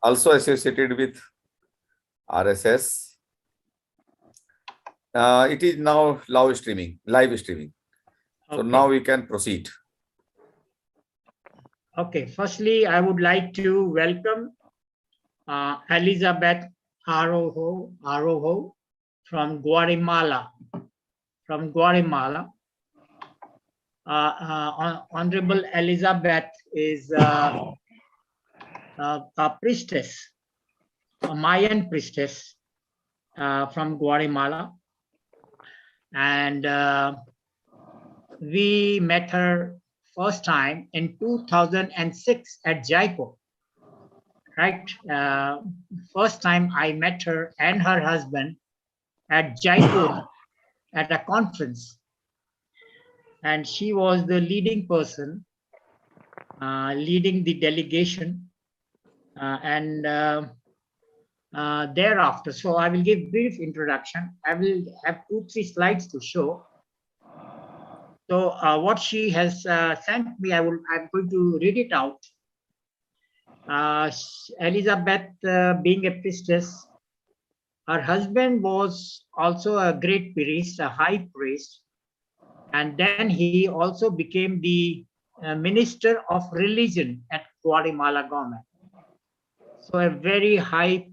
also associated with RSS. It is now live streaming. So Okay. now we can proceed. Okay. Firstly, I would like to welcome Elizabeth Arojo from Guatemala. Honorable Elizabeth is a priestess, a Mayan priestess from Guatemala. And we met her first time in 2006 at Jaipur. Right? First time I met her and her husband at Jaipur at a conference. And she was the leading person, leading the delegation. Thereafter, so I will give brief introduction. I will have 2-3 slides to show. So what she has sent me, I'm going to read it out. Elizabeth, being a priestess, her husband was also a great priest, a high priest, and then he also became the minister of religion at Guatemala government. So a very high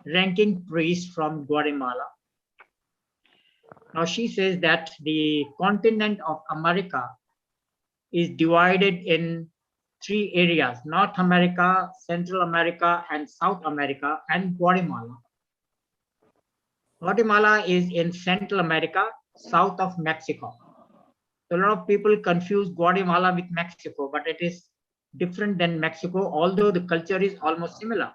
ranking priest from Guatemala. Now she says that the continent of America is divided in 3 areas: North America, Central America, and South America, and Guatemala. Guatemala is in Central America, south of Mexico. So a lot of people confuse Guatemala with Mexico, but it is different than Mexico, although the culture is almost similar.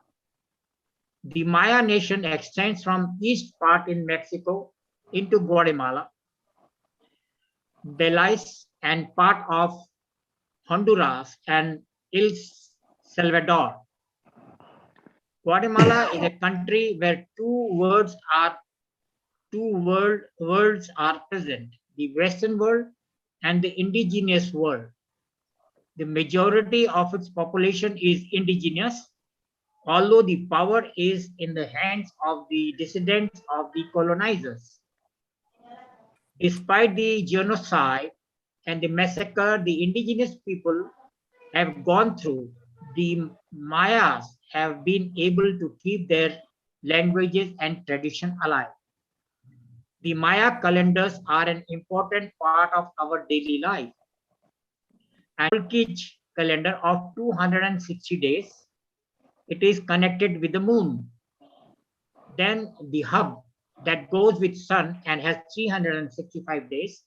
The Maya nation extends from east part in Mexico into Guatemala, Belize, and part of Honduras and El Salvador. Guatemala is a country where two worlds are present: the Western world and the indigenous world. The majority of its population is indigenous, although the power is in the hands of the descendants of the colonizers. Despite the genocide and the massacre the indigenous people have gone through, the Mayas have been able to keep their languages and tradition alive. The Maya calendars are an important part of our daily life. An Ulkij calendar of 260 days, it is connected with the moon. Then the hub that goes with sun and has 365 days.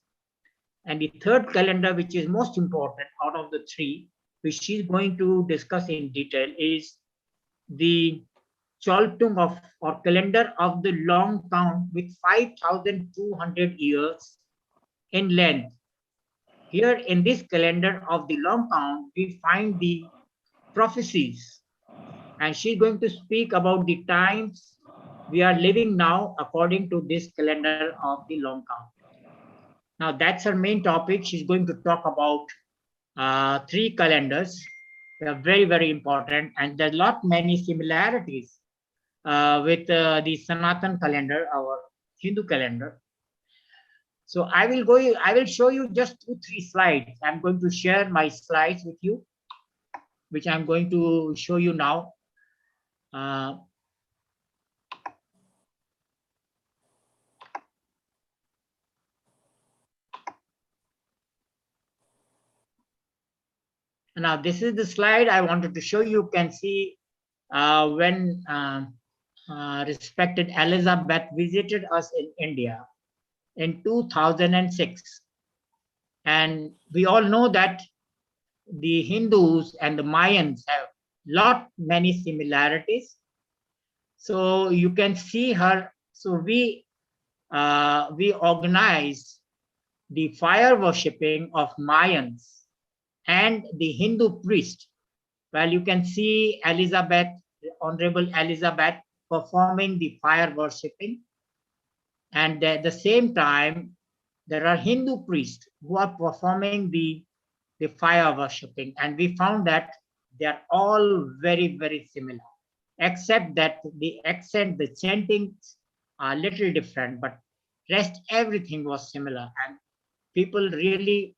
And the third calendar, which is most important out of the 3, which she's going to discuss in detail, is the Choltung or calendar of the long count with 5,200 years in length. Here in this calendar of the long count, we find the prophecies, and she's going to speak about the times we are living now according to this calendar of the long count. Now that's her main topic. She's going to talk about 3 calendars. They are very, very important, and there are many similarities with the Sanatan calendar, our Hindu calendar. So I will show you just 2-3 slides. I'm going to share my slides with you, which I'm going to show you now. Now this is the slide I wanted to show you. You can see when respected Elizabeth visited us in India in 2006. And we all know that the Hindus and the Mayans have many similarities. So you can see her. So we organized the fire worshipping of Mayans and the Hindu priest. Well, you can see Elizabeth, Honorable Elizabeth, performing the fire worshipping. And at the same time, there are Hindu priests who are performing the fire worshipping. And we found that they are all very, very similar. except that the accent, the chanting are little different, but rest everything was similar. And people really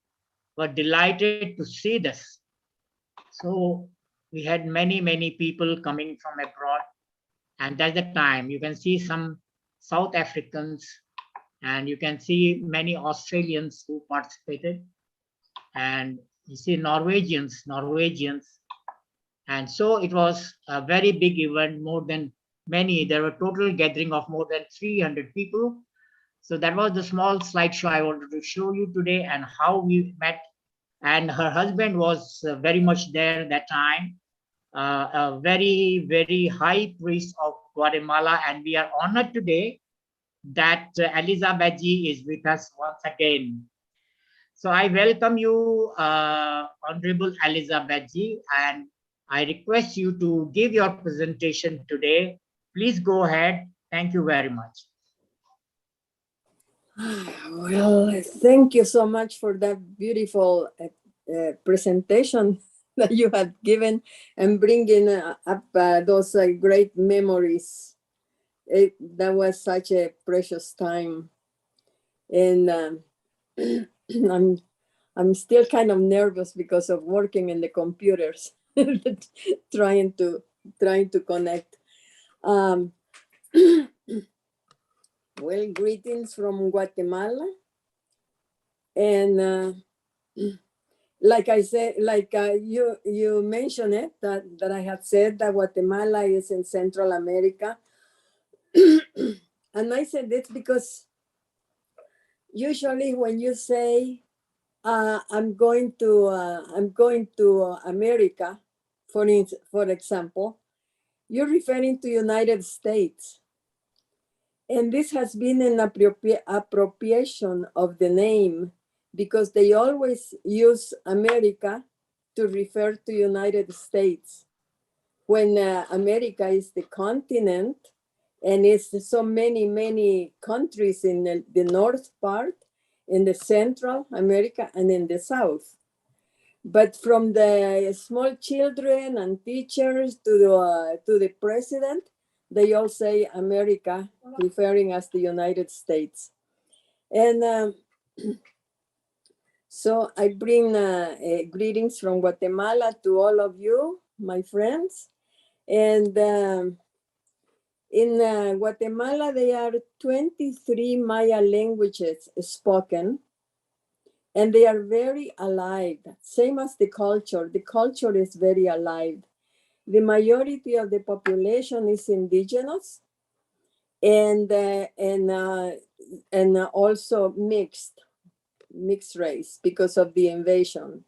were delighted to see this. So we had many people coming from abroad, and that's the time you can see some South Africans, and you can see many Australians who participated, and you see Norwegians, and so it was a very big event. More than many, there were total gathering of more than 300 people. So that was the small slideshow I wanted to show you today, and how we met. And her husband was very much there that time, a very high priest of Guatemala, and we are honored today that Elizabeth ji is with us once again. So I welcome you, Honorable Elizabeth ji, and I request you to give your presentation today. Please go ahead. Thank you very much. Well, thank you so much for that beautiful presentation that you have given, and bringing up those great memories. That was such a precious time, and I'm still kind of nervous because of working in the computers, trying to connect. Well, greetings from Guatemala, and like I said, like you mentioned it, that I had said that Guatemala is in Central America, and I said it's because usually when you say I'm going to America, for example, you're referring to United States. And this has been an appropriation of the name, because they always use America to refer to United States, when America is the continent, and it's so many countries in the north part, in the Central America, and in the South. But from the small children and teachers to the president, they all say America, referring as the United States. And so I bring greetings from Guatemala to all of you, my friends. And in Guatemala, there are 23 Maya languages spoken, and they are very alive, same as the culture. The culture is very alive. The majority of the population is indigenous, and also mixed race because of the invasion,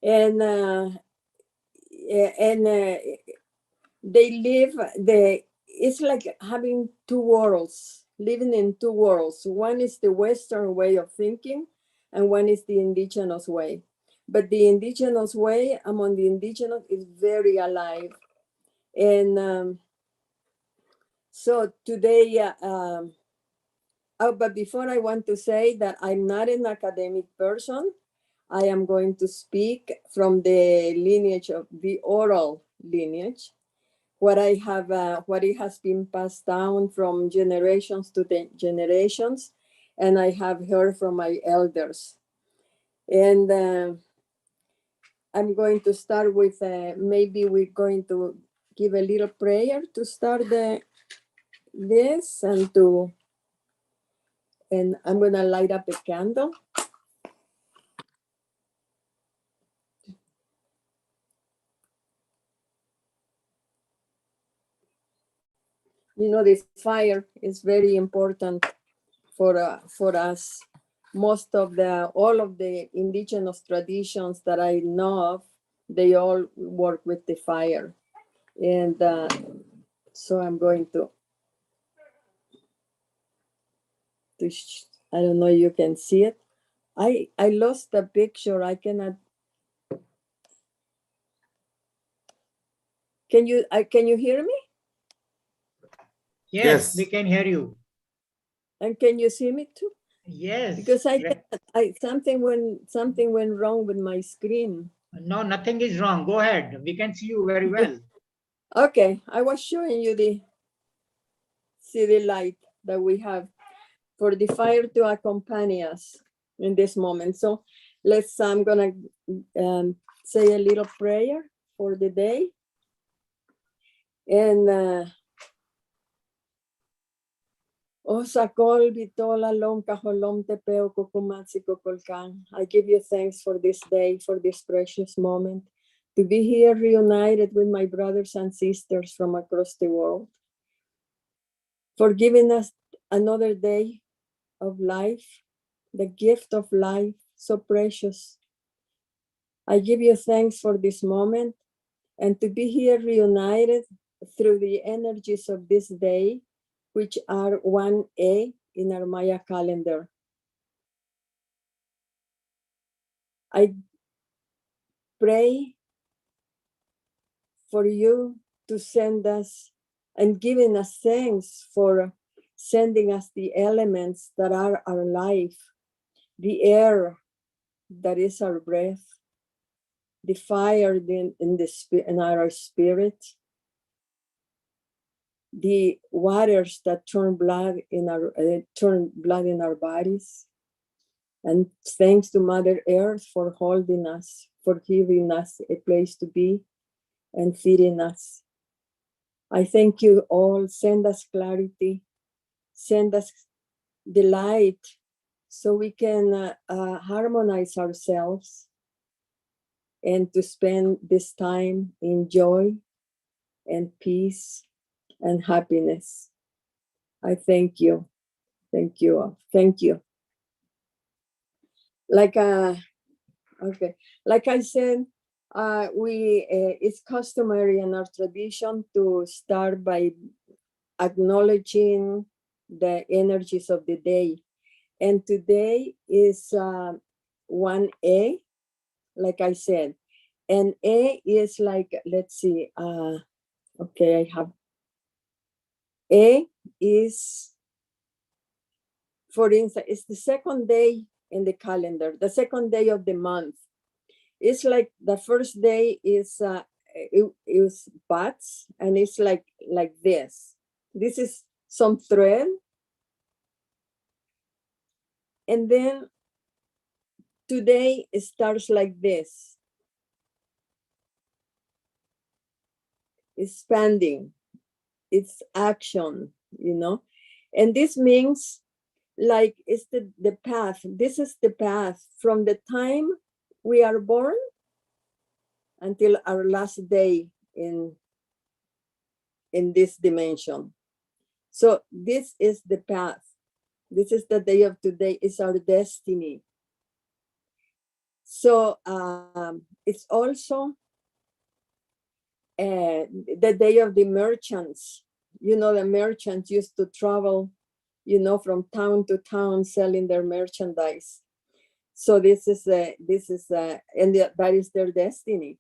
and they live it's like having two worlds, living in two worlds. One is the Western way of thinking, and one is the indigenous way. But the indigenous way among the indigenous is very alive. And so today, but before, I want to say that I'm not an academic person. I am going to speak from the lineage of the oral lineage, what I have, what it has been passed down from generations to generations, and I have heard from my elders. And I'm going to start with, maybe we're going to give a little prayer to start this, and I'm going to light up a candle. You know, this fire is very important for us. All of the indigenous traditions that I know of, they all work with the fire. And so I'm going to I don't know, you can see it. I lost the picture. I cannot. Can you hear me? Yes, we can hear you. And can you see me too? Yes. Because something went wrong with my screen. No, nothing is wrong. Go ahead. We can see you very well. Okay, I was showing you the city light that we have for the fire to accompany us in this moment. So I'm gonna say a little prayer for the day. And Osakol Vitola Lom Kaholom Tepeo Kukumatsi Kokolkan. I give you thanks for this day, for this precious moment, to be here reunited with my brothers and sisters from across the world, for giving us another day of life, the gift of life, so precious. I give you thanks for this moment and to be here reunited through the energies of this day, which are 1A in our Maya calendar. I pray for you to send us and giving us thanks for sending us the elements that are our life, the air that is our breath, the fire in our spirit, the waters that turn blood in our bodies. And thanks to Mother Earth for holding us, for giving us a place to be and feeding us. I thank you all. Send us clarity, send us the light so we can harmonize ourselves and to spend this time in joy and peace and happiness. I thank you. Thank you. Thank you. Like like I said, it's customary in our tradition to start by acknowledging the energies of the day. And today is 1A, like I said. And A is like, let's see, okay, I have A is, for instance, it's the second day in the calendar, the second day of the month. It's like the first day is bats, and it's like this. This is some thread. And then today it starts like this, expanding, it's action, and this means like it's the path. This is the path from the time we are born until our last day in this dimension. So this is the path. This is the day of today. It's our destiny. So it's also the day of the merchants. The merchants used to travel, from town to town selling their merchandise. So that is their destiny.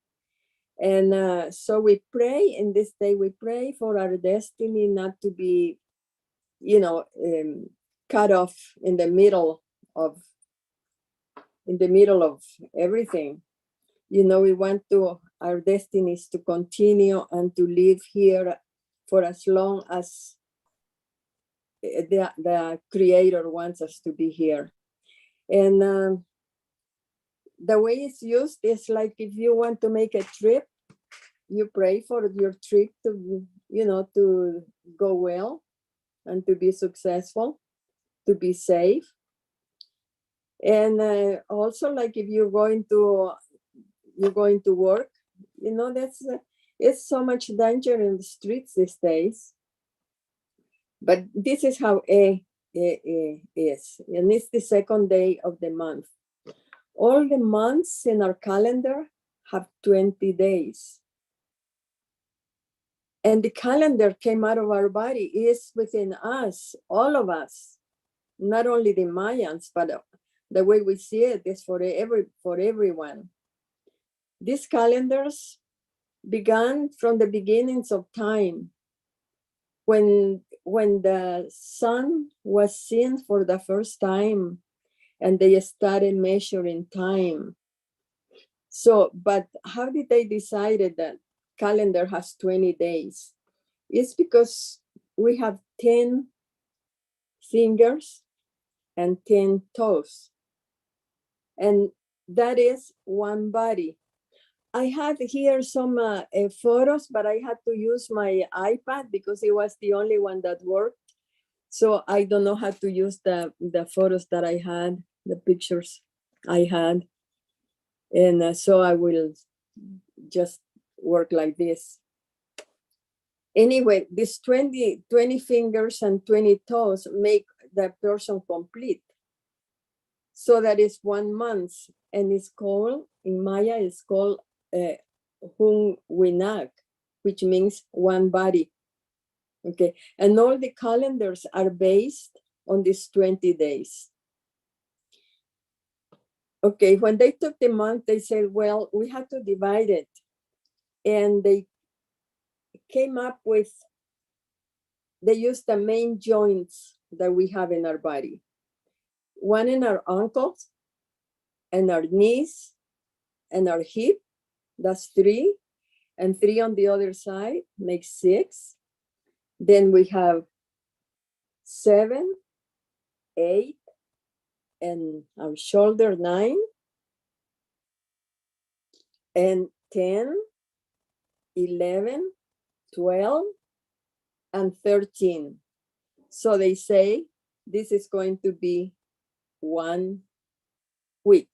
And so we pray in this day, we pray for our destiny not to be, cut off in the middle of everything. We want our destinies to continue and to live here for as long as the Creator wants us to be here. And the way it's used is like if you want to make a trip, you pray for your trip to go well and to be successful, to be safe. And also, like if you're going to work, it's so much danger in the streets these days. But this is how A is, and it's the second day of the month. All the months in our calendar have 20 days. And the calendar came out of our body, is within us, all of us, not only the Mayans, but the way we see it is for everyone. These calendars began from the beginnings of time, when the sun was seen for the first time, and they started measuring time. So, but how did they decide that calendar has 20 days. It's because we have 10 fingers and 10 toes. And that is one body. I had here some photos, but I had to use my iPad because it was the only one that worked. So I don't know how to use the photos that I had, the pictures I had. And so I will just work like this. Anyway, these 20 fingers and 20 toes make the person complete. So that is 1 month, and it's called, in Maya, it's called Hung Winak, which means one body. Okay, and all the calendars are based on these 20 days. Okay, when they took the month, they said, well, we have to divide it. And they came up with, they used the main joints that we have in our body. One in our ankles, and our knees, and our hip, that's 3. And 3 on the other side makes 6. Then we have 7, 8, and our shoulder 9, and 10, 11, 12, and 13. So they say this is going to be 1 week.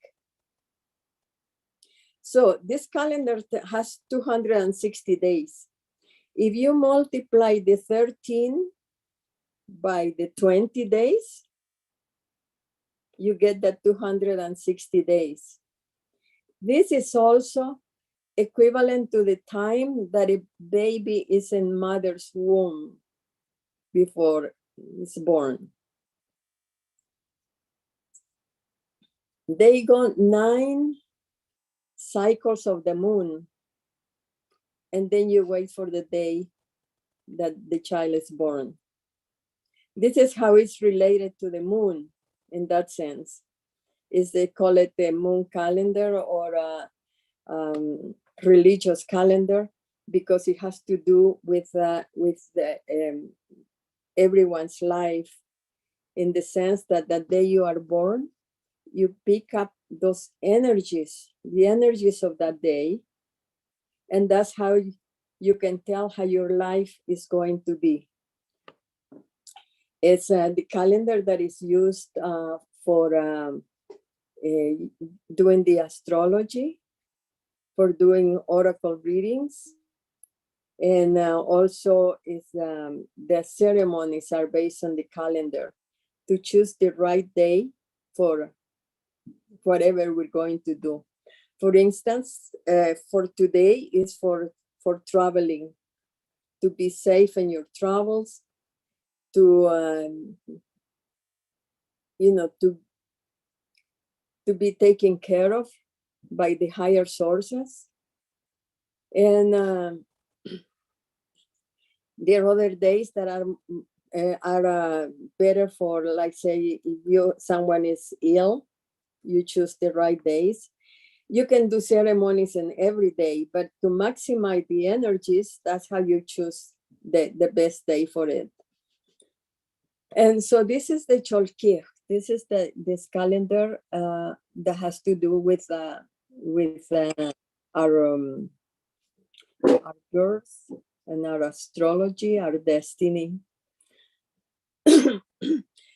So this calendar has 260 days. If you multiply the 13 by the 20 days, you get the 260 days. This is also equivalent to the time that a baby is in mother's womb before it's born. They go 9 cycles of the moon, and then you wait for the day that the child is born. This is how it's related to the moon in that sense. Is they call it the moon calendar or a religious calendar, because it has to do with everyone's life, in the sense that the day you are born, you pick up those energies, the energies of that day, and that's how you can tell how your life is going to be. It's the calendar that is used for doing the astrology, for doing oracle readings, and also is the ceremonies are based on the calendar to choose the right day for whatever we're going to do. For instance, for today is for traveling, to be safe in your travels, to to be taken care of by the higher sources. And there are other days that are better for, like, say, if someone is ill, you choose the right days. You can do ceremonies in every day, but to maximize the energies, that's how you choose the best day for it. And so this is the Cholkir. This is this calendar that has to do with our birth and our astrology, our destiny.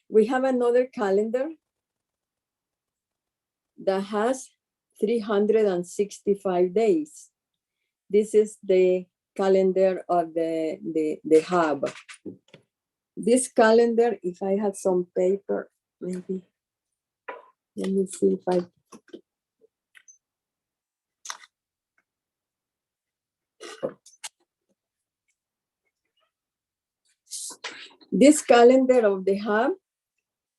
We have another calendar that has 365 days. This is the calendar of the hub. This calendar, if I had some paper, maybe, let me see if I. This calendar of the hub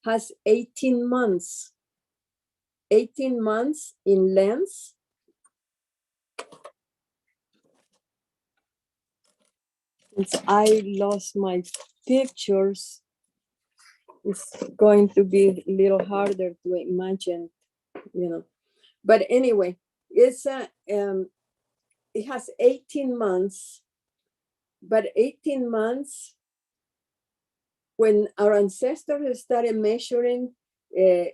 has 18 months. 18 months in length. Since I lost my pictures, it's going to be a little harder to imagine, But anyway, it's it has 18 months, but 18 months, when our ancestors started measuring the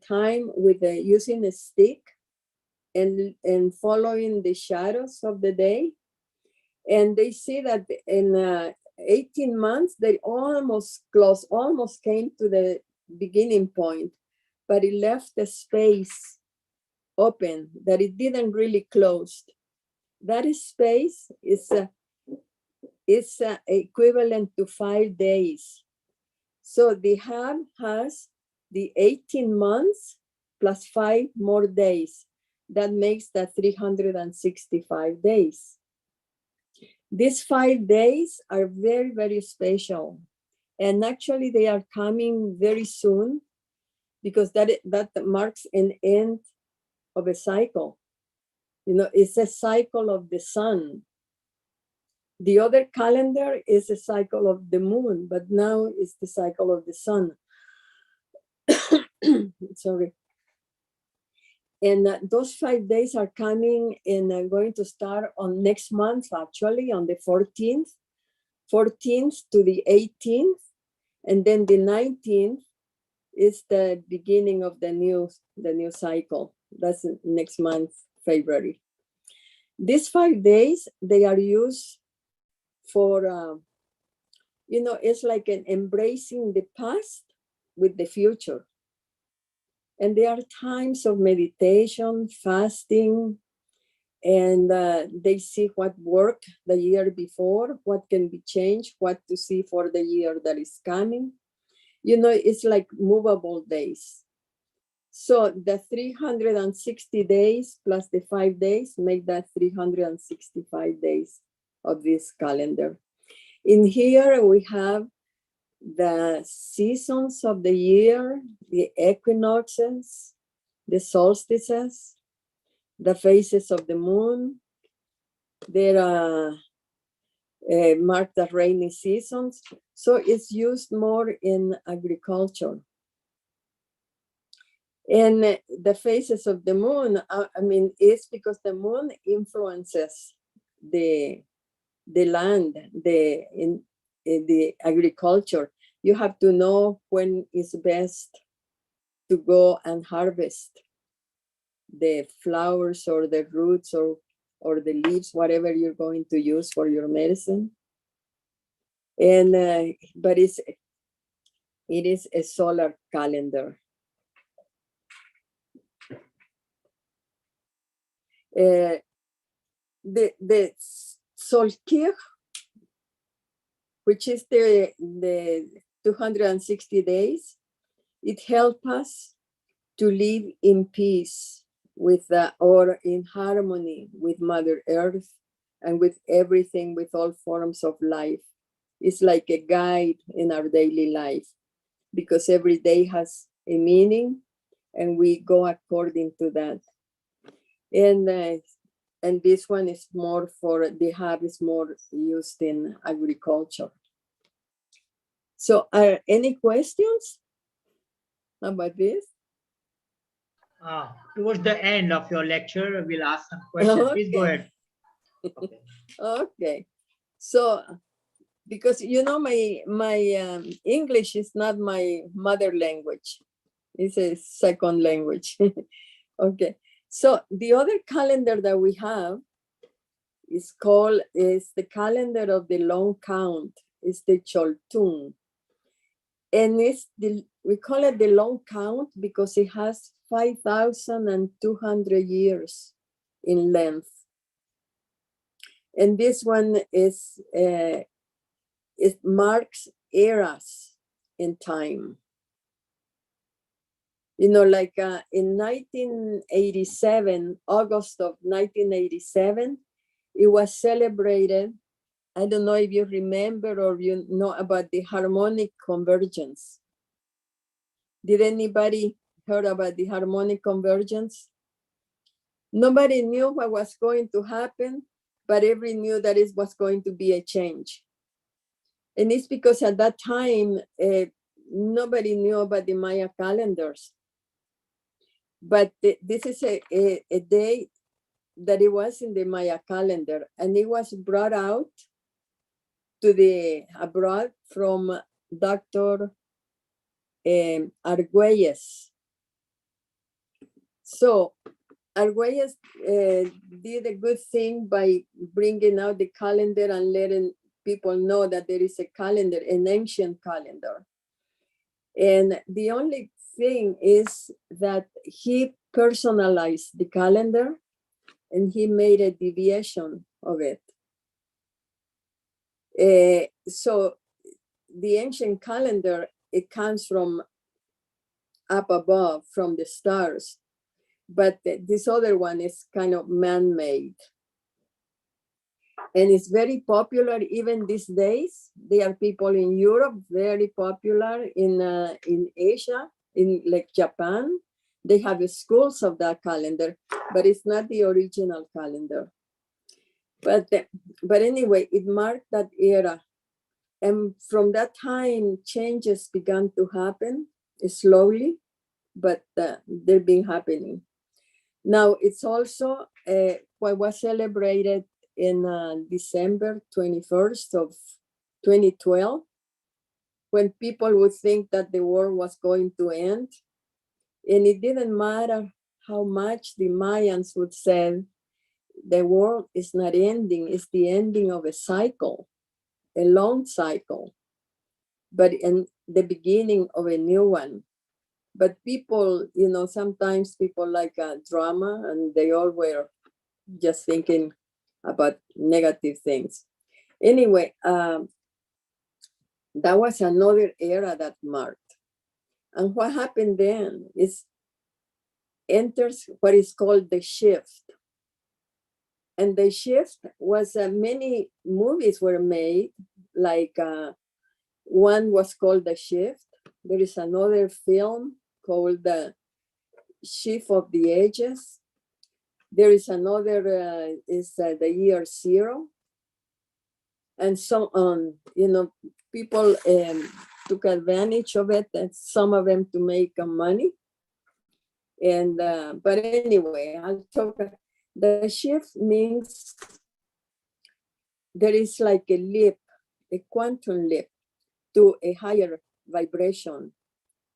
time with using a stick and following the shadows of the day, and they see that in 18 months they almost came to the beginning point, but it left the space open that it didn't really close. That space is equivalent to 5 days. So the hab has the 18 months plus 5 more days. That makes that 365 days. These 5 days are very, very special. And actually they are coming very soon, because that marks an end of a cycle. You know, it's a cycle of the sun. The other calendar is a cycle of the moon, but now it's the cycle of the sun. Sorry. And those 5 days are coming and going to start on next month, actually, on the 14th to the 18th. And then the 19th is the beginning of the new cycle. That's next month, February. These 5 days, they are used for, it's like an embracing the past with the future. And there are times of meditation, fasting, and they see what worked the year before, what can be changed, what to see for the year that is coming. It's like movable days. So the 360 days plus the 5 days make that 365 days of this calendar. In here, we have the seasons of the year, the equinoxes, the solstices, the phases of the moon. There are marked as rainy seasons. So it's used more in agriculture. And the phases of the moon, it's because the moon influences the land, the agriculture. You have to know when is best to go and harvest the flowers or the roots or the leaves, whatever you're going to use for your medicine. And but it is a solar calendar. The Solkir, which is the 260 days, it helps us to live in peace with or in harmony with Mother Earth and with everything, with all forms of life. It's like a guide in our daily life, because every day has a meaning and we go according to that. And this one is more for the hab is more used in agriculture. So are any questions about this? Towards the end of your lecture, we'll ask some questions. Okay. Please go ahead. Okay. Okay. So, because my English is not my mother language. It's a second language. Okay. So the other calendar that we have is the calendar of the long count. It's the Choltung. And we call it the long count because it has 5,200 years in length. And this one it marks eras in time. Like in 1987, August of 1987, it was celebrated. I don't know if you remember or you know about the harmonic convergence. Did anybody heard about the harmonic convergence? Nobody knew what was going to happen, but everyone knew that it was going to be a change. And it's because at that time, nobody knew about the Maya calendars. But this is a day that it was in the Maya calendar, and it was brought out to the abroad from Dr. Argüelles. So Argüelles did a good thing by bringing out the calendar and letting people know that there is a calendar, an ancient calendar. And the only thing is that he personalized the calendar and he made a deviation of it. So the ancient calendar, it comes from up above, from the stars. But this other one is kind of man-made. And it's very popular even these days. There are people in Europe, very popular in Asia, in like Japan. They have schools of that calendar, but it's not the original calendar. But anyway, it marked that era. And from that time, changes began to happen slowly, but they've been happening. Now, it's also what was celebrated in December 21st of 2012, when people would think that the world was going to end. And it didn't matter how much the Mayans would say, the world is not ending, it's the ending of a cycle, a long cycle, but in the beginning of a new one. But people, sometimes people like drama, and they all were just thinking about negative things. Anyway, that was another era that marked. And what happened then is enters what is called the shift. And the shift was many movies were made, like one was called The Shift. There is another film called The Shift of the Ages. There is another, is The Year Zero. And so on, people took advantage of it, and some of them to make money. And, but anyway, I'll talk. The shift means there is like a leap, a quantum leap to a higher vibration.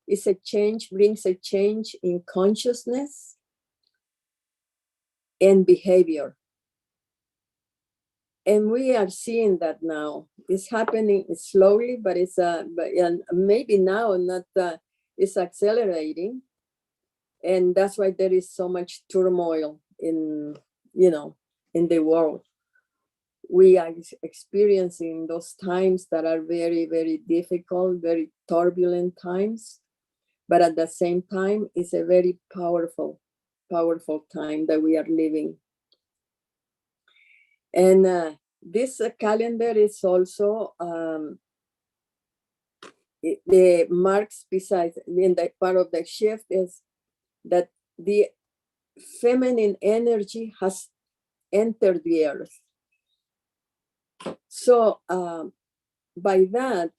It's a change, brings a change in consciousness and behavior. And we are seeing that now. It's happening slowly, but it's and maybe now not. It's accelerating, and that's why there is so much turmoil in in the world. We are experiencing those times that are very, very difficult, very turbulent times, but at the same time, it's a very powerful time that we are living. And this calendar is also the marks, besides in the part of the shift, is that the feminine energy has entered the earth. So by that,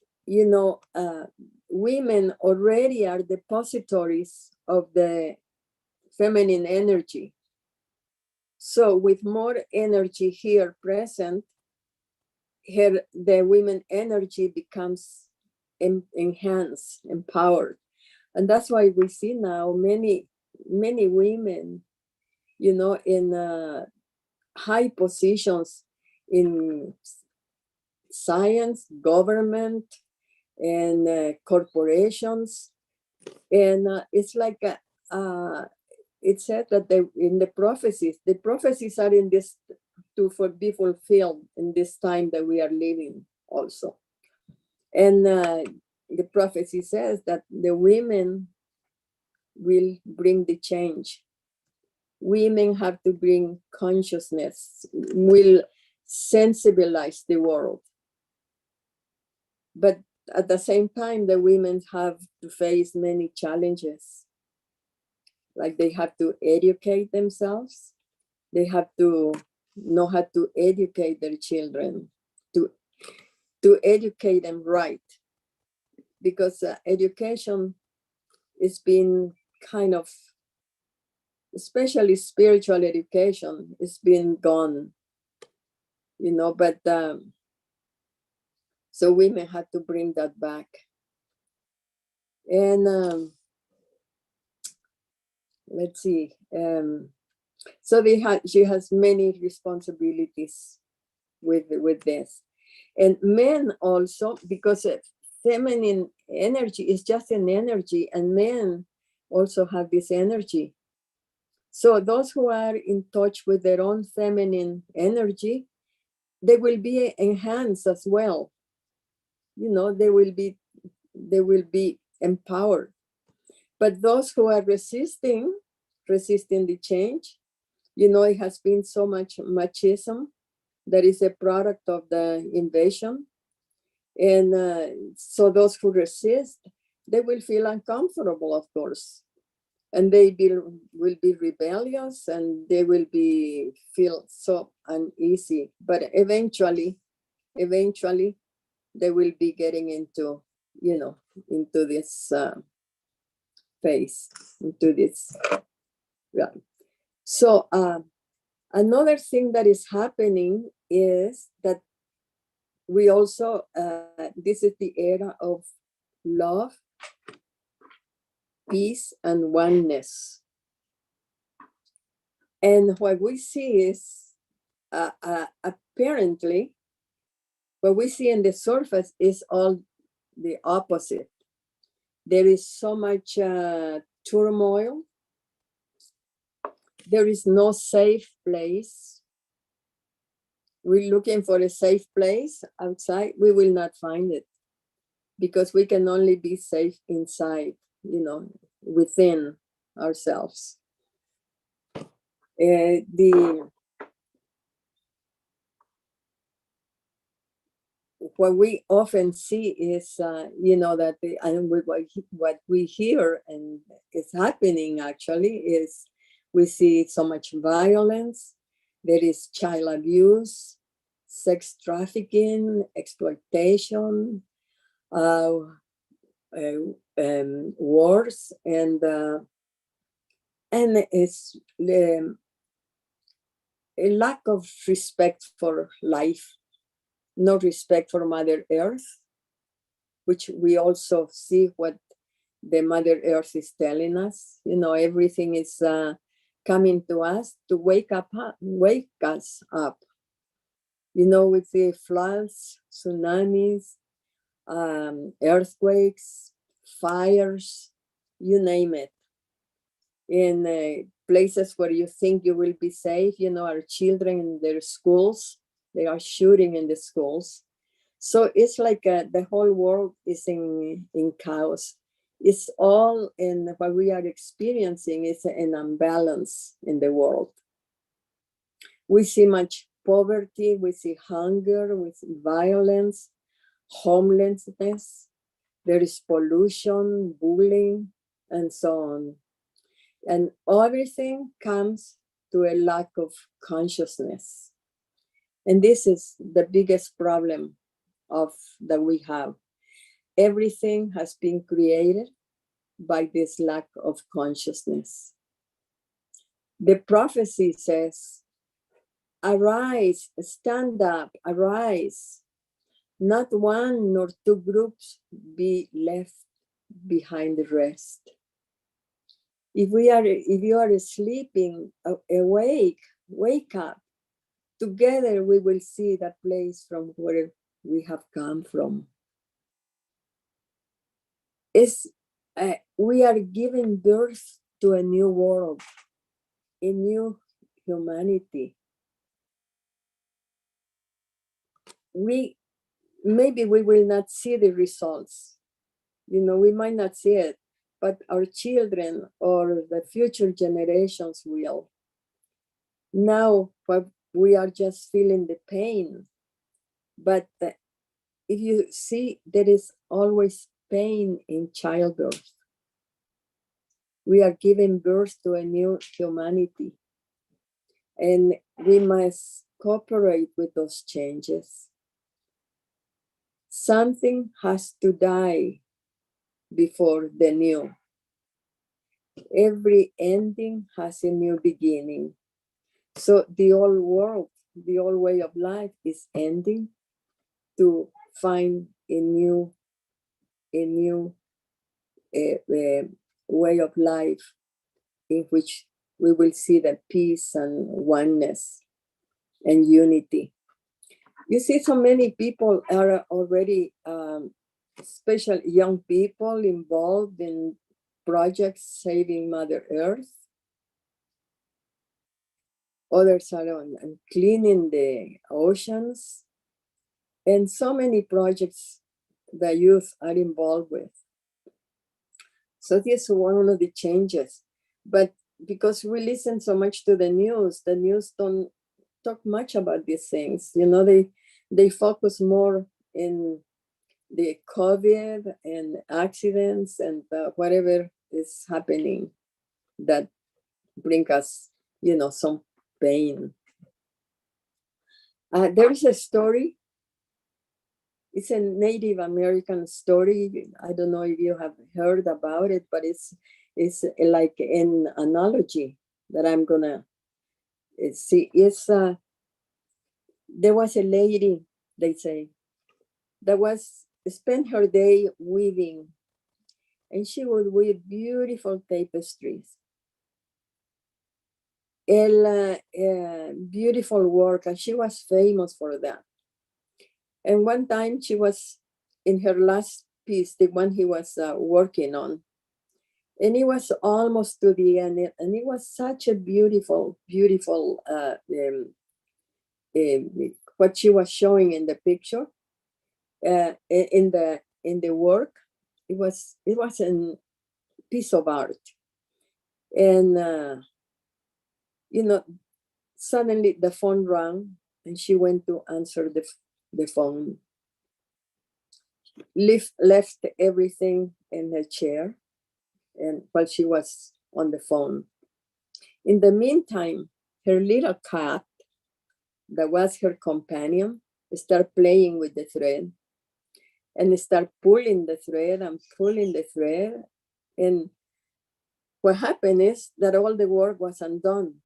women already are depositories of the feminine energy. So with more energy here present, the women energy becomes enhanced, empowered. And that's why we see now many women, in high positions in science, government, and corporations. And it's like it said that in the prophecies are in this to be fulfilled in this time that we are living also. And the prophecy says that the women will bring the change. Women have to bring consciousness, will sensibilize the world. But at the same time, the women have to face many challenges. Like they have to educate themselves. They have to know how to educate their children, to educate them right. Because education is being kind of especially spiritual education, is been gone, but so women had to bring that back. And let's see. So she has many responsibilities with this. And men also, because feminine energy is just an energy, and men also have this energy. So those who are in touch with their own feminine energy, they will be enhanced as well. They will be empowered. But those who are resisting the change, it has been so much machismo that is a product of the invasion. And so those who resist, they will feel uncomfortable, of course. And they will be rebellious, and they will feel so uneasy. But eventually, they will be getting into this phase, into this. Yeah. So another thing that is happening is that we also, this is the era of love, peace, and oneness. And what we see is, apparently, what we see in the surface is all the opposite. There is so much turmoil. There is no safe place. We're looking for a safe place outside. We will not find it, because we can only be safe inside, within ourselves. What we often see is, that what we hear and is happening actually is, we see so much violence. There is child abuse, sex trafficking, exploitation, wars, and it's a lack of respect for life, no respect for Mother Earth, which we also see what the Mother Earth is telling us. Everything is coming to us to wake us up. With the floods, tsunamis, earthquakes, fires, you name it. In places where you think you will be safe, our children in their schools, they are shooting in the schools. So it's like the whole world is in chaos. It's all in what we are experiencing is an imbalance in the world. We see much poverty, we see hunger, we see violence, homelessness, there is pollution, bullying, and so on. And everything comes to a lack of consciousness. And this is the biggest problem that we have. Everything has been created by this lack of consciousness. The prophecy says, arise, stand up, arise. Not one nor two groups be left behind the rest. If you are sleeping, awake, wake up. Together we will see the place from where we have come from. We are giving birth to a new world, a new humanity. Maybe we will not see the results. We might not see it, but our children or the future generations will. Now, we are just feeling the pain. But if you see, there is always pain in childbirth. We are giving birth to a new humanity. And we must cooperate with those changes. Something has to die before the new. Every ending has a new beginning. So the old world, the old way of life is ending to find a new way of life in which we will see the peace and oneness and unity. You see, so many people are already, special young people involved in projects saving Mother Earth. Others are on cleaning the oceans, and so many projects the youth are involved with. So this is one of the changes. But because we listen so much to the news don't talk much about these things. You know, they focus more in the COVID and accidents and whatever is happening that bring us, you know, some pain. There is a story. It's a Native American story. I don't know if you have heard about it, but it's like an analogy that I'm gonna see. It's there was a lady, they say, that was spent her day weaving, and she would weave beautiful tapestries. Beautiful work, and she was famous for that. And one time she was in her last piece, the one he was working on, and it was almost to the end, and it was such a beautiful, beautiful what she was showing in the picture, in the work. It was a piece of art, and you know, suddenly the phone rang, and she went to answer the phone. Left everything in her chair, and while she was on the phone. In the meantime, her little cat, that was her companion, started playing with the thread, and start pulling the thread and pulling the thread. And what happened is that all the work was undone.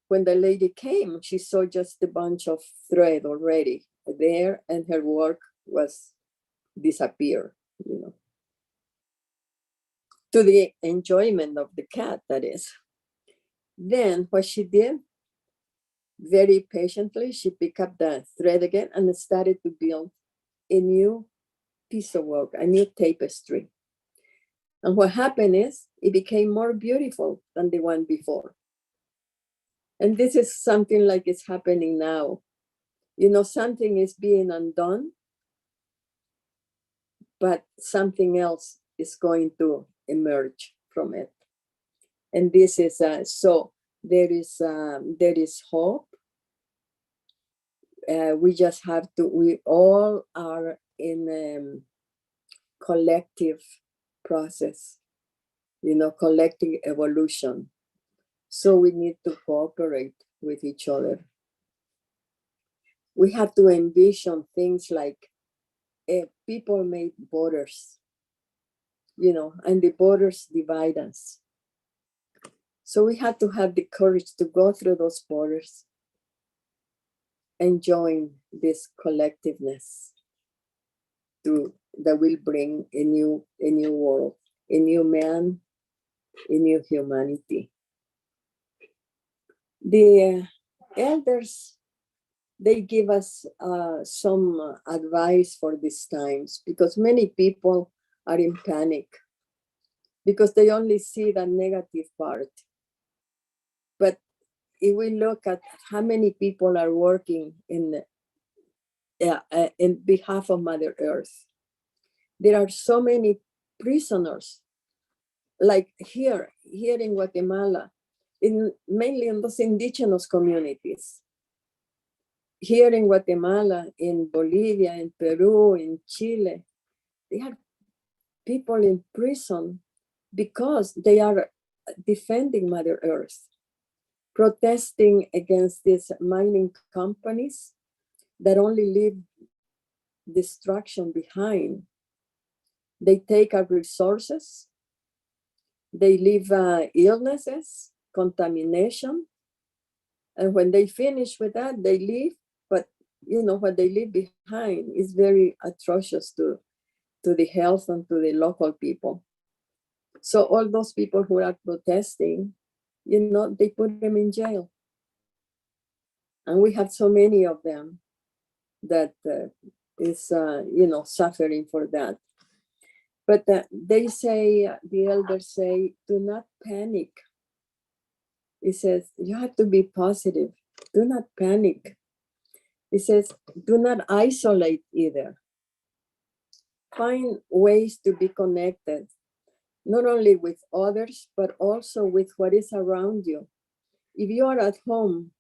When the lady came, she saw just a bunch of thread already there, and her work was disappeared, you know, to the enjoyment of the cat, that is. Then what she did, very patiently, she picked up the thread again and started to build a new piece of work, a new tapestry. And what happened is it became more beautiful than the one before. And this is something like it's happening now. You know, something is being undone, but something else is going to emerge from it. And this is so there is hope. We just have to. We all are in a collective process, you know, collective evolution. So we need to cooperate with each other. We have to envision things like people made borders, you know, and the borders divide us. So we have to have the courage to go through those borders and join this collectiveness that will bring a new world, a new man, a new humanity. The elders, they give us some advice for these times, because many people are in panic because they only see the negative part. But if we look at how many people are working in behalf of Mother Earth, there are so many prisoners, like here in Guatemala, mainly in those indigenous communities. Here in Guatemala, in Bolivia, in Peru, in Chile, there are people in prison because they are defending Mother Earth, protesting against these mining companies that only leave destruction behind. They take our resources They leave illnesses, contamination, and when they finish with that, they leave. But what they leave behind is very atrocious to the health and to the local people. So all those people who are protesting, they put them in jail. And we have so many of them that is, suffering for that. But they say, the elders say, do not panic. He says, you have to be positive. Do not panic. He says, do not isolate either. Find ways to be connected, not only with others, but also with what is around you. If you are at home,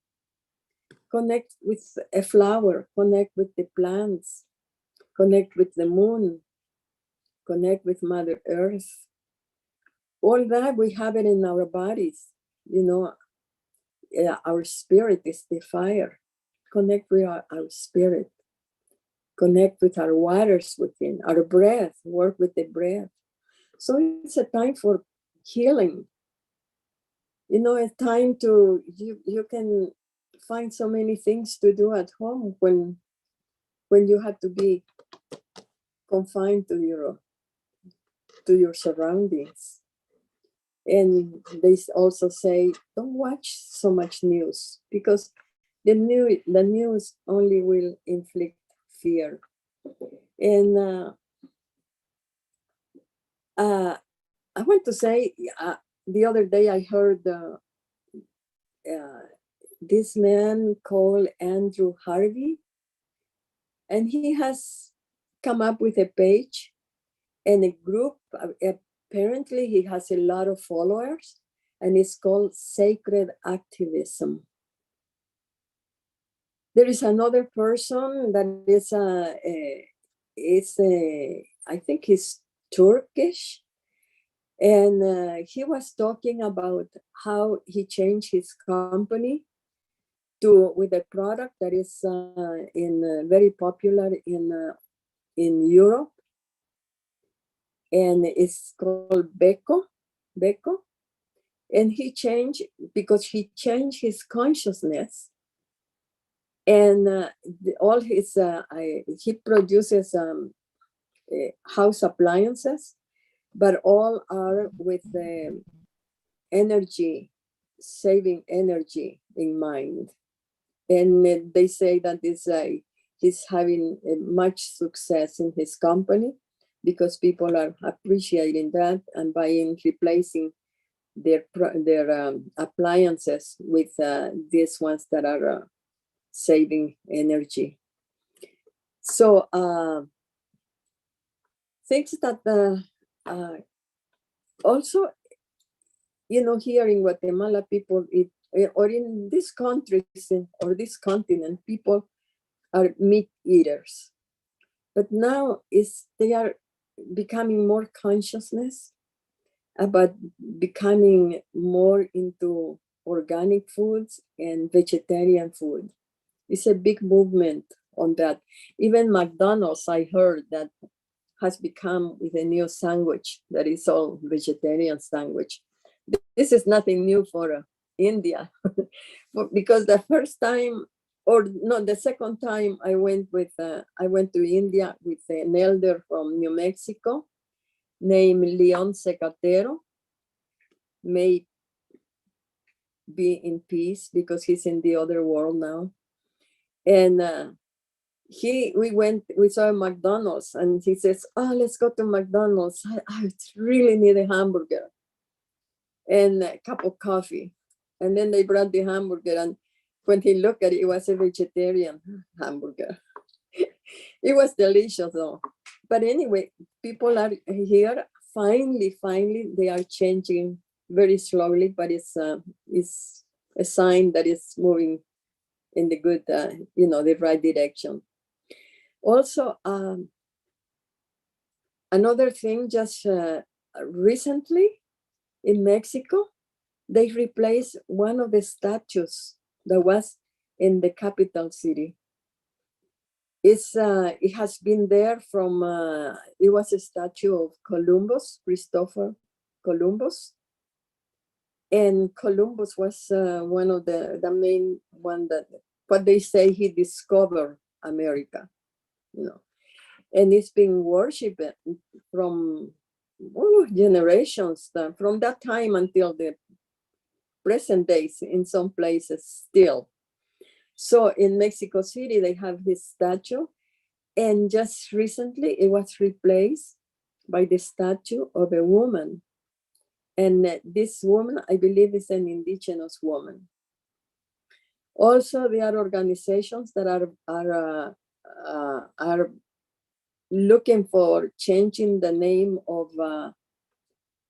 connect with a flower, connect with the plants, connect with the moon, connect with Mother Earth. All that, we have it in our bodies. Our spirit is the fire. Connect with our spirit. Connect with our waters within, our breath, work with the breath. So it's a time for healing. A time to, you can find so many things to do at home when you have to be confined to your surroundings. And they also say, don't watch so much news, because the news only will inflict fear. And I want to say, the other day I heard this man called Andrew Harvey, and he has come up with a page and a group. Apparently he has a lot of followers, and it's called Sacred Activism. There is another person that is I think he's Turkish, and he was talking about how he changed his company with a product that is very popular in Europe, and it's called Beko. And he changed because he changed his consciousness, and all his he produces house appliances, but all are with energy, saving energy in mind. And they say that he's having much success in his company because people are appreciating that and replacing their appliances with these ones that are saving energy. So things that also, here in Guatemala, people or in these countries or this continent, people are meat eaters. But now they are becoming more consciousness about becoming more into organic foods and vegetarian food. It's a big movement on that. Even McDonald's, I heard, that has become with a new sandwich that is all vegetarian sandwich. This is nothing new for India, because the first time, or no, the second time I went to India with an elder from New Mexico named Leon Secatero. May be in peace because he's in the other world now. And we saw McDonald's, and he says, "Oh, let's go to McDonald's. I really need a hamburger and a cup of coffee." And then they brought the hamburger, and when he looked at it, it was a vegetarian hamburger. It was delicious though. But anyway, people are here. Finally, they are changing very slowly, but it's a sign that it's moving in the good, the right direction. Also, another thing, just recently in Mexico, they replaced one of the statues that was in the capital city. It has been there from, it was a statue of Columbus, Christopher Columbus. And Columbus was one of the main one that, what they say, he discovered America, you know, and it's been worshipped from generations, from that time until the present days in some places still. So in Mexico City, they have this statue, and just recently it was replaced by the statue of a woman. And this woman, I believe, is an indigenous woman. Also, there are organizations that are looking for changing the name of,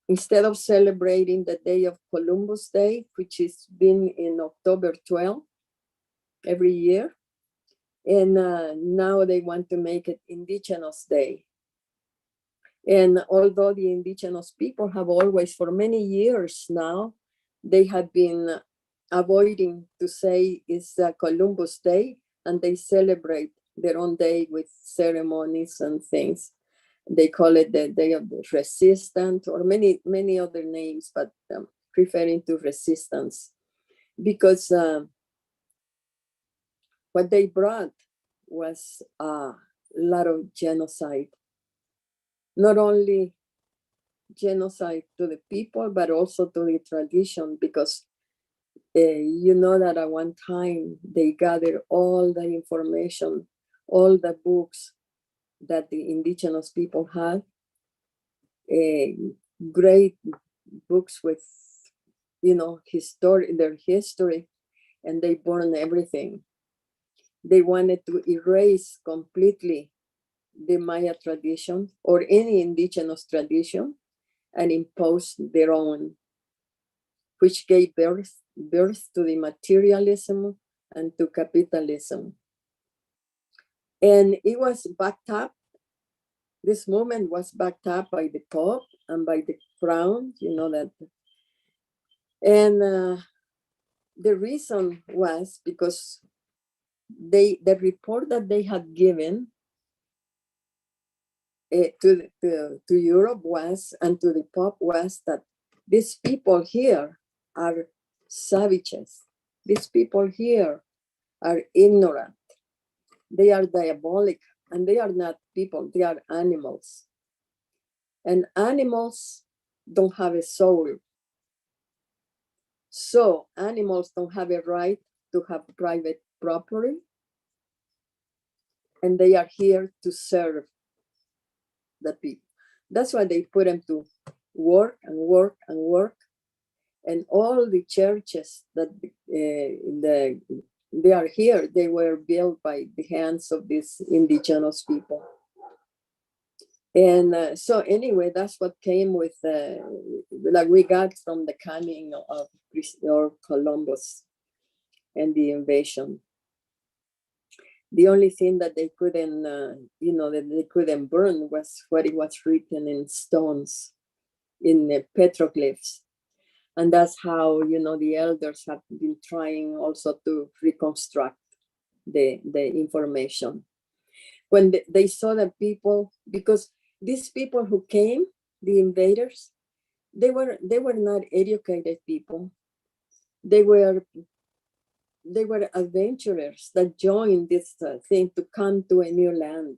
instead of celebrating the day of Columbus Day, which is been in October 12th every year, and now they want to make it Indigenous Day. And although the indigenous people have always, for many years now, they have been avoiding to say it's Columbus Day, and they celebrate their own day with ceremonies and things. They call it the Day of the Resistance, or many other names, but referring to resistance, because what they brought was a lot of genocide. Not only genocide to the people, but also to the tradition, because you know that at one time they gathered all the information, all the books that the indigenous people had, great books with, you know, their history, and they burned everything. They wanted to erase completely the Maya tradition or any indigenous tradition and impose their own, which gave birth to the materialism and to capitalism. And it was backed up, this movement was backed up by the Pope and by the Crown, you know that. And the reason was because the report that they had given to Europe was, and to the Pope, was that these people here are savages. These people here are ignorant. They are diabolic, and they are not people, they are animals. And animals don't have a soul. So animals don't have a right to have private property, and they are here to serve the people. That's why they put them to work and work and work. And all the churches that they are here, they were built by the hands of these indigenous people. And so anyway, that's what came with, like we got from the coming of Columbus and the invasion. The only thing that they couldn't, that they couldn't burn was what it was written in stones, in petroglyphs. And that's how, the elders have been trying also to reconstruct the information. When they saw the people, because these people who came, the invaders, they were not educated people. They were adventurers that joined this thing to come to a new land.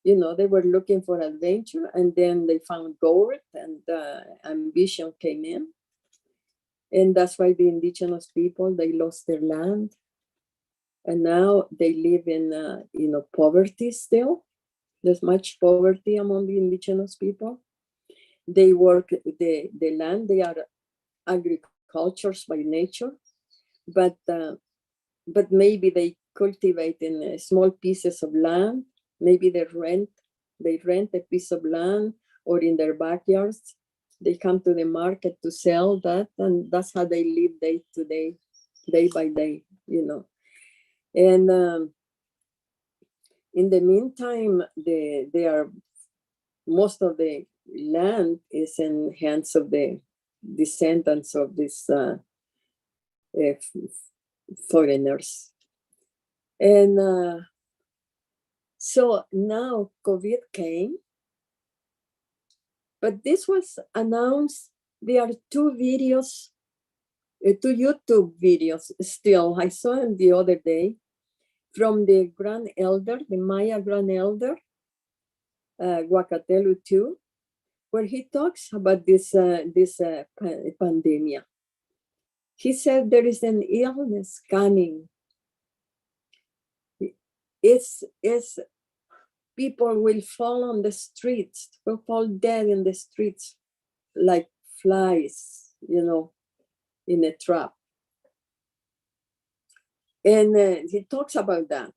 They were looking for adventure, and then they found gold, and ambition came in. And that's why the indigenous people, they lost their land. And now they live in, poverty still. There's much poverty among the indigenous people. They work the land. They are agricultures by nature, but maybe they cultivate in small pieces of land. Maybe they rent a piece of land, or in their backyards. They come to the market to sell that, and that's how they live day to day, day by day, And in the meantime, most of the land is in hands of the descendants of these foreigners. And so now COVID came, but this was announced. There are 2 videos to YouTube videos still. I saw him the other day from the Grand Elder, the Maya Grand Elder, Huacatelu II, where he talks about this pandemia. He said there is an illness coming. It's people will fall on the streets, will fall dead in the streets like flies, you know, in a trap. And he talks about that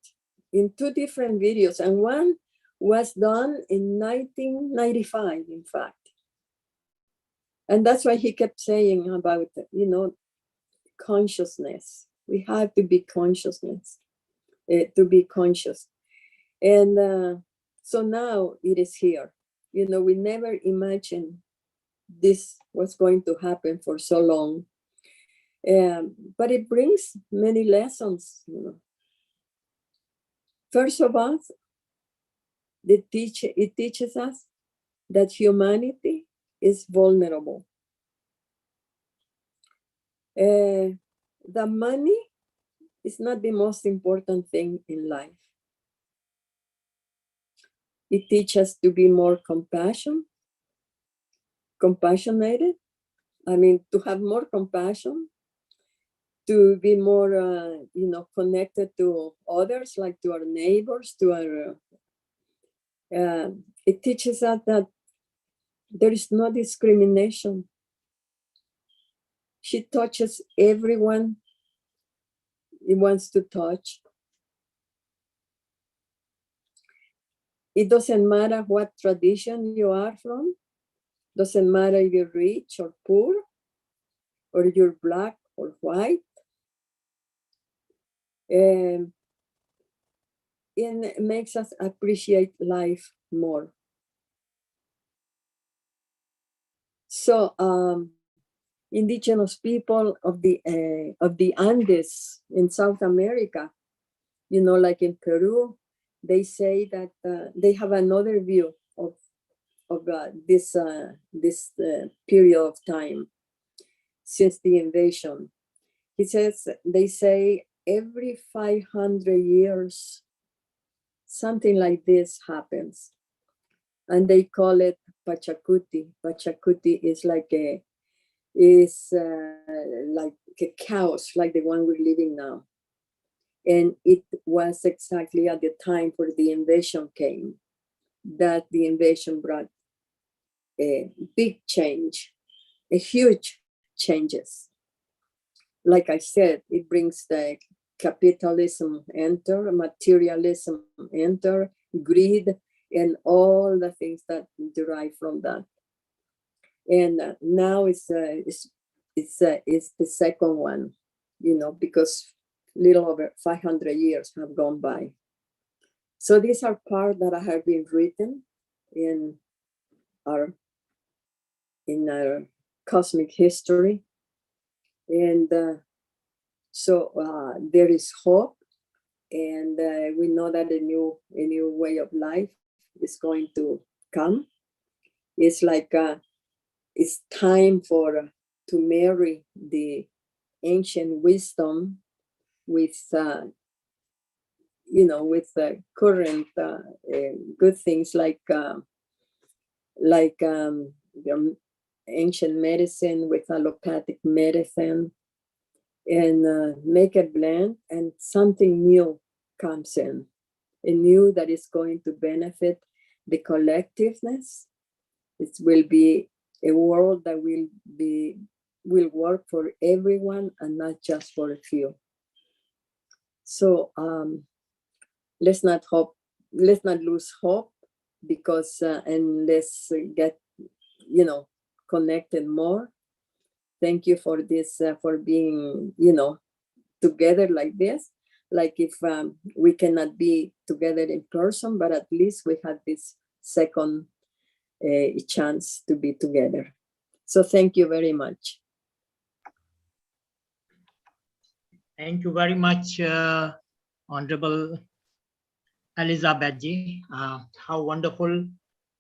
in 2 different videos. And one was done in 1995, in fact. And that's why he kept saying about, you know, consciousness. We have to be consciousness, to be conscious. And so now it is here. You know, we never imagined this was going to happen for so long. But it brings many lessons, you know. First of all, it teaches us that humanity is vulnerable. The money is not the most important thing in life. It teaches us to be more compassionate. I mean, to have more compassion, to be more, you know, connected to others, like to our neighbors, to our. It teaches us that there is no discrimination. She touches everyone he wants to touch. It doesn't matter what tradition you are from. Doesn't matter if you're rich or poor, or you're black or white. And it makes us appreciate life more. So indigenous people of the Andes in South America, you know, like in Peru, they say that they have another view of this period of time since the invasion. He says, they say every 500 years, something like this happens. And they call it Pachakuti. Pachakuti is like a chaos, like the one we're living now. And it was exactly at the time where the invasion came, that the invasion brought a big change, a huge changes. Like I said, it brings the capitalism enter, materialism enter, greed, and all the things that derive from that. And now it's the second one, you know, because little over 500 years have gone by. So these are parts that have been written in our cosmic history. And so there is hope, and we know that a new way of life is going to come. It's like it's time to marry the ancient wisdom with you know, with current good things like the ancient medicine with allopathic medicine, and make a blend, and something new comes in, a new that is going to benefit the collectiveness. It will be a world that will work for everyone and not just for a few. So let's not lose hope, because and let's get, you know, connected more. Thank you for this, for being, you know, together like this. Like if we cannot be together in person, but at least we had this second chance to be together. So thank you very much. Thank you very much, Honorable Elizabeth Ji. How wonderful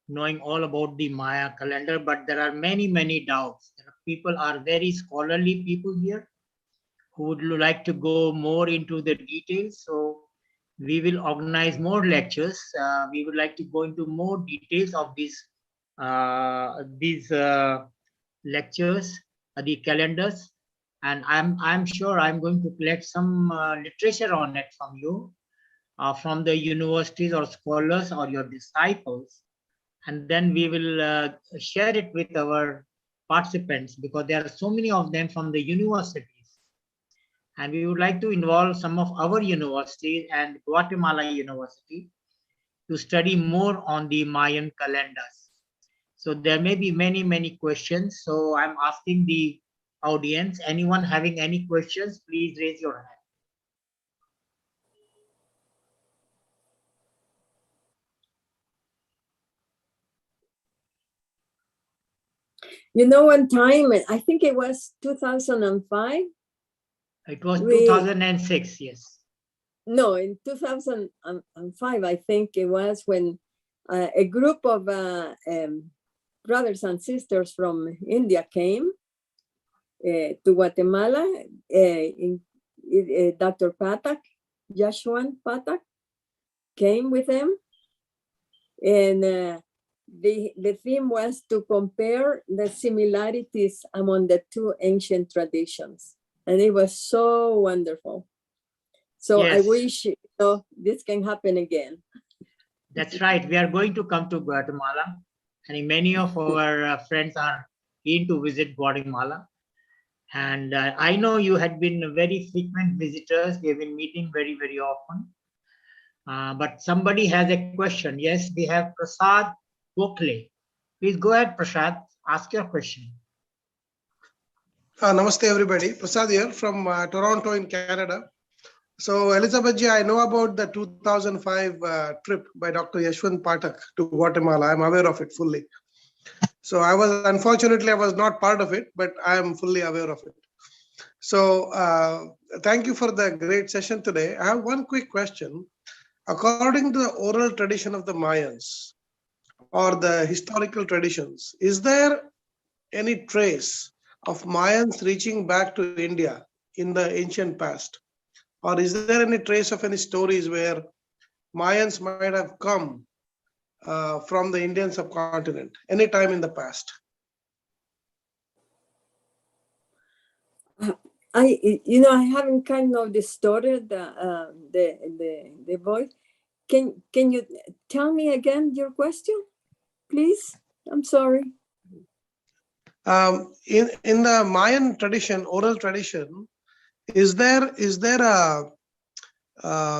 knowing all about the Maya calendar, but there are many doubts. People are very scholarly people here, who would like to go more into the details. So we will organize more lectures. We would like to go into more details of these lectures, the calendars, and I'm sure I'm going to collect some literature on it from you, from the universities or scholars or your disciples, and then we will share it with our participants, because there are so many of them from the universities, and we would like to involve some of our universities and Guatemala University to study more on the Mayan calendars. So there may be many questions. So I'm asking the audience, anyone having any questions, please raise your hand. You know, one time, I think it was 2005. It was 2006, yes. No, in 2005, I think it was, when a group of brothers and sisters from India came to Guatemala. Dr. Patak, Yashwan Patak, came with them, and the theme was to compare the similarities among the two ancient traditions, and it was so wonderful. So I Yes. wish this can happen again. That's right. We are going to come to Guatemala, and many of our friends are keen to visit Guatemala. And I know you had been very frequent visitors. We have been meeting very often. But somebody has a question. Yes, we have Prasad Gokhale. Please go ahead, Prasad. Ask your question. Namaste, everybody. Prasad here from Toronto in Canada. So, Elizabeth ji, I know about the 2005 trip by Dr. Yashwant Patak to Guatemala. I'm aware of it fully. So, unfortunately, I was not part of it, but I am fully aware of it. So, thank you for the great session today. I have one quick question. According to the oral tradition of the Mayans, or the historical traditions, is there any trace of Mayans reaching back to India in the ancient past? Or is there any trace of any stories where Mayans might have come from the Indian subcontinent any time in the past? I haven't kind of distorted the voice. Can you tell me again your question, please? I'm sorry. In the Mayan tradition, oral tradition, is there a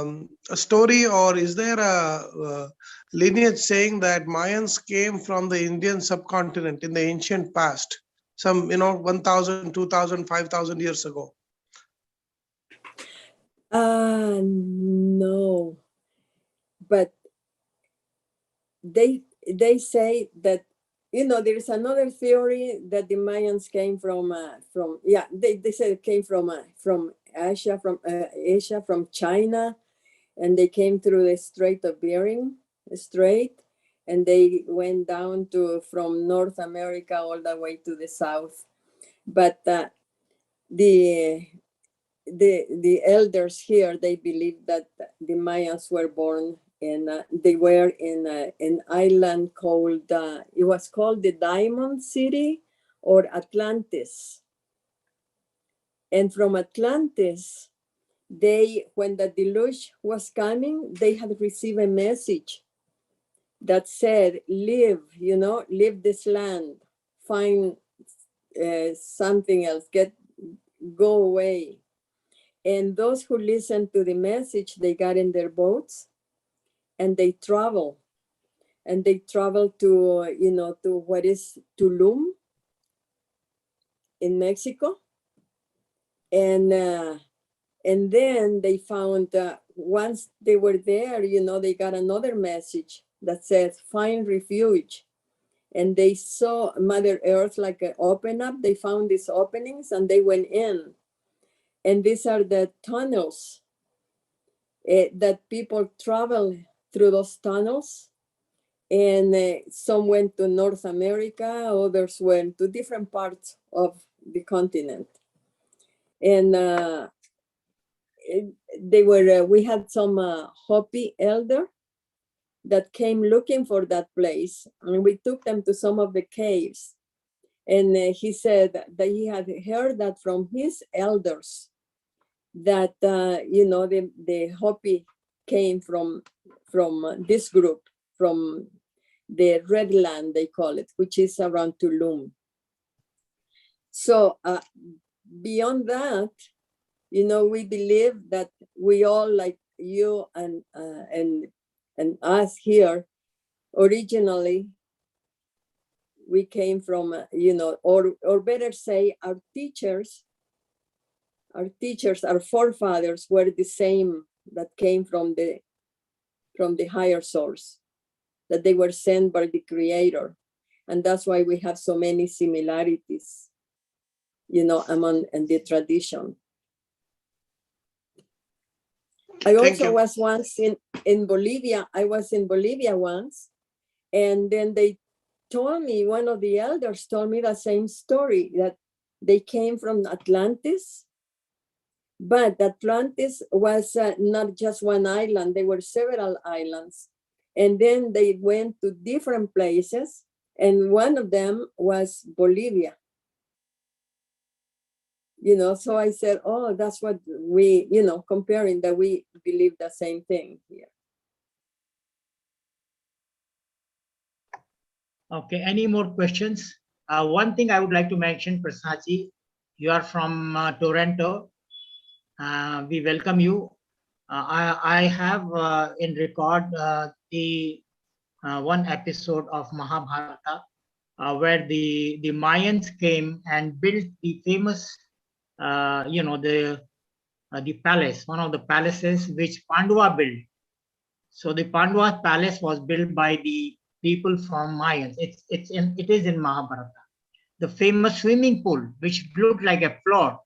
story, or is there a lineage saying that Mayans came from the Indian subcontinent in the ancient past, some 1,000, 2,000, 5,000 years ago? No, but they say that there is another theory that the Mayans came from they say it came from Asia, from China, and they came through the Strait of Bering Strait, and they went down from North America all the way to the south. But the elders here, they believe that the Mayans were born they were in an island called, it was called the Diamond City, or Atlantis. And from Atlantis, when the deluge was coming, they had received a message that said, live this land, find something else, go away. And those who listened to the message, they got in their boats and they travel. And they travel to what is Tulum in Mexico. And then they found, once they were there, they got another message that says, find refuge. And they saw Mother Earth open up. They found these openings and they went in. And these are the tunnels that people travel through those tunnels. And some went to North America, others went to different parts of the continent. And we had some Hopi elder that came looking for that place, and we took them to some of the caves. And he said that he had heard that from his elders that the Hopi came from this group, from the Red Land, they call it, which is around Tulum. So beyond that, we believe that we all, like you and us here, originally we came from, or better say, our teachers, our forefathers were the same, that came from the higher source, that they were sent by the Creator. And that's why we have so many similarities, among the tradition. I also was once in Bolivia. I was in Bolivia once, and then they told me, one of the elders told me the same story, that they came from Atlantis, but Atlantis was not just one island, there were several islands. And then they went to different places, and one of them was Bolivia. So I said, oh, that's what we, comparing, that we believe the same thing here. Okay, any more questions? One thing I would like to mention, Prasadji, you are from Toronto. We welcome you. I have in record the one episode of Mahabharata where the Mayans came and built the famous, the palace, one of the palaces which Pandava built. So the Pandava palace was built by the people from Mayans. It is in Mahabharata. The famous swimming pool, which looked like a floor,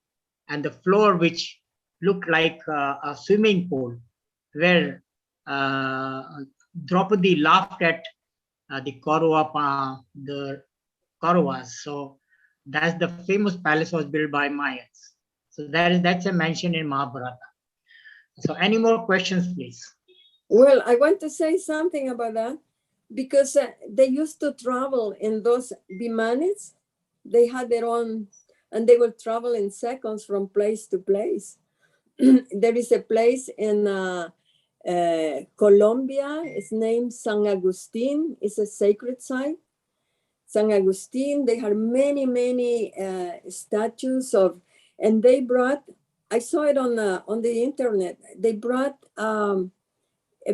and the floor which looked like a swimming pool, where Draupadi laughed at the Kauravas. So that's the famous palace was built by Mayans. So that's a mention in Mahabharata. So any more questions, please? Well, I want to say something about that, because they used to travel in those Bimanes. They had their own, and they would travel in seconds from place to place. There is a place in Colombia. It's named San Agustin. It's a sacred site. San Agustin. They had many statues of, and they brought. I saw it on the internet. They brought a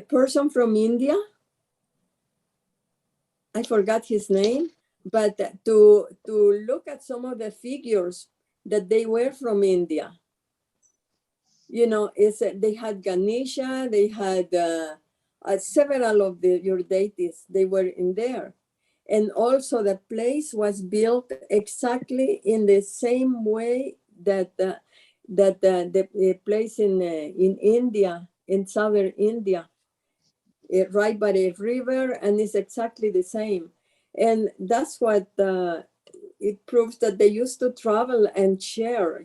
person from India. I forgot his name, but to look at some of the figures that they were from India. They had Ganesha, they had several of your deities, they were in there. And also the place was built exactly in the same way that the place in India, in southern India, right by the river, and it's exactly the same. And that's what it proves that they used to travel and share,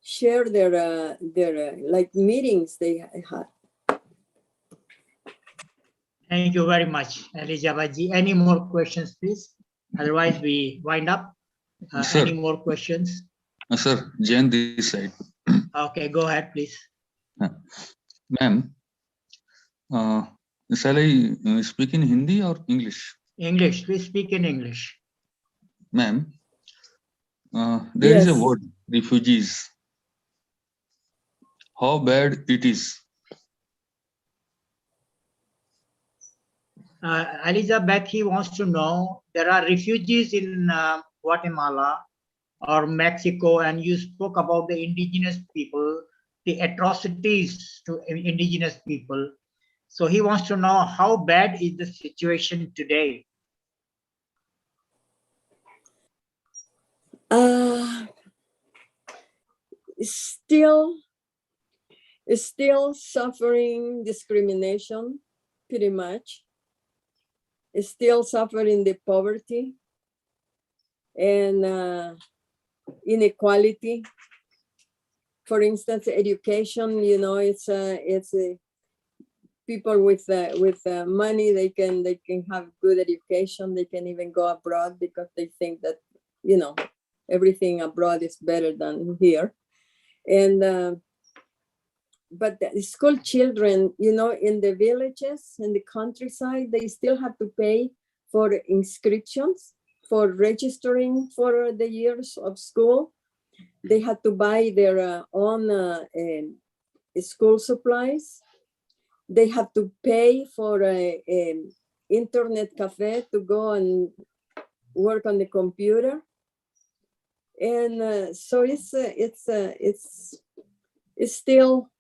share their like meetings they had. Thank you very much, Elijahji. Any more questions, please? Otherwise, we wind up. Any more questions? Sir, Jain this side. Okay, go ahead, please. Ma'am, shall I speak in Hindi or English? English, please speak in English. Ma'am, there is a word, refugees. How bad it is? Elizabeth, he wants to know, there are refugees in Guatemala or Mexico, and you spoke about the indigenous people, the atrocities to indigenous people. So he wants to know, how bad is the situation today? Still suffering discrimination, pretty much. Still suffering the poverty, and inequality. For instance, education, it's people with money, they can have good education. They can even go abroad because they think that, everything abroad is better than here. And but the school children, in the villages, in the countryside, they still have to pay for inscriptions, for registering for the years of school. They had to buy their own school supplies. They have to pay for an internet cafe to go and work on the computer. And so it's still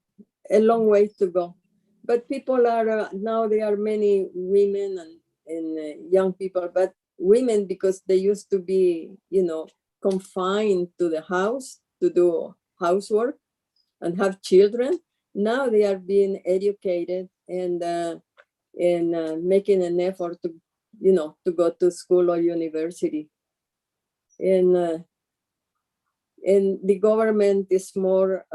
a long way to go. But people are, now there are many women and young people, but women, because they used to be, confined to the house to do housework and have children. Now they are being educated and making an effort to, to go to school or university. And the government is more,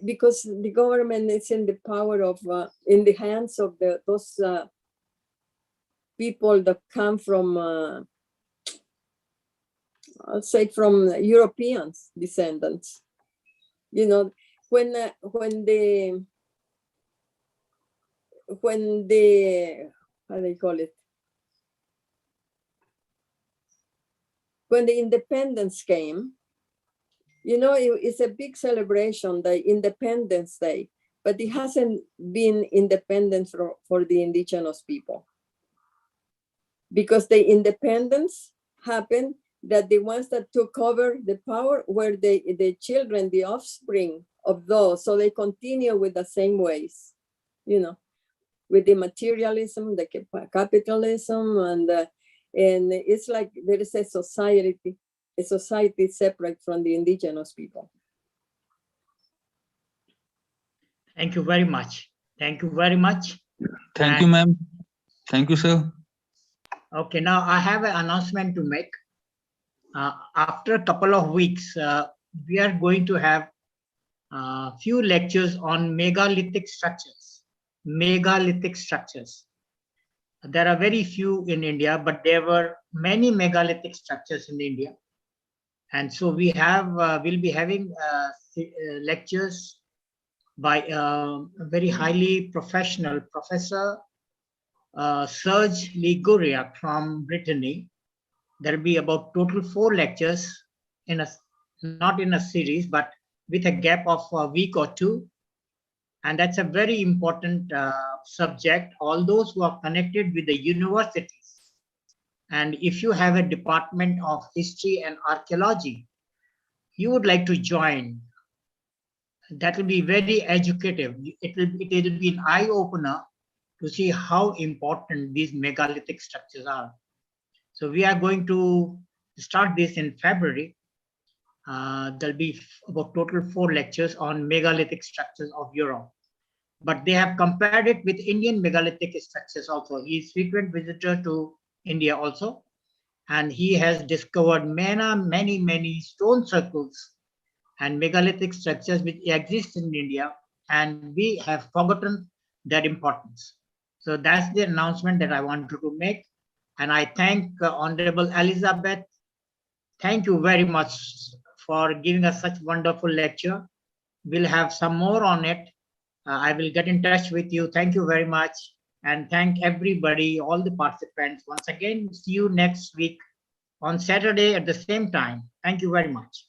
because the government is in the power of, in the hands of those people that come from, I'll say from Europeans descendants. When the how do they call it? When the independence came, it's a big celebration, the Independence Day, but it hasn't been independence for the indigenous people. Because the independence happened that the ones that took over the power were the children, the offspring of those. So they continue with the same ways, with the materialism, the capitalism, and it's like there is a society separate from the indigenous people. Thank you very much. Thank you very much. Thank you, ma'am. Thank you, sir. Okay, now I have an announcement to make. After a couple of weeks, we are going to have a few lectures on megalithic structures. Megalithic structures. There are very few in India, but there were many megalithic structures in India. And so we will be having lectures by a very highly professional Professor Serge Liguria from Brittany. There will be about total 4 lectures not in a series, but with a gap of a week or 2. And that's a very important subject. All those who are connected with the universities, and if you have a department of history and archaeology, you would like to join, that will be very educative. It will be an eye-opener to see how important these megalithic structures are. So we are going to start this in February. There'll be about total 4 lectures on megalithic structures of Europe. But they have compared it with Indian megalithic structures also. He is a frequent visitor to India also. And he has discovered many stone circles and megalithic structures which exist in India, and we have forgotten their importance. So that's the announcement that I wanted to make. And I thank Honorable Elizabeth. Thank you very much for giving us such wonderful lecture. We'll have some more on it. I will get in touch with you. Thank you very much. And thank everybody, all the participants. Once again, see you next week on Saturday at the same time. Thank you very much.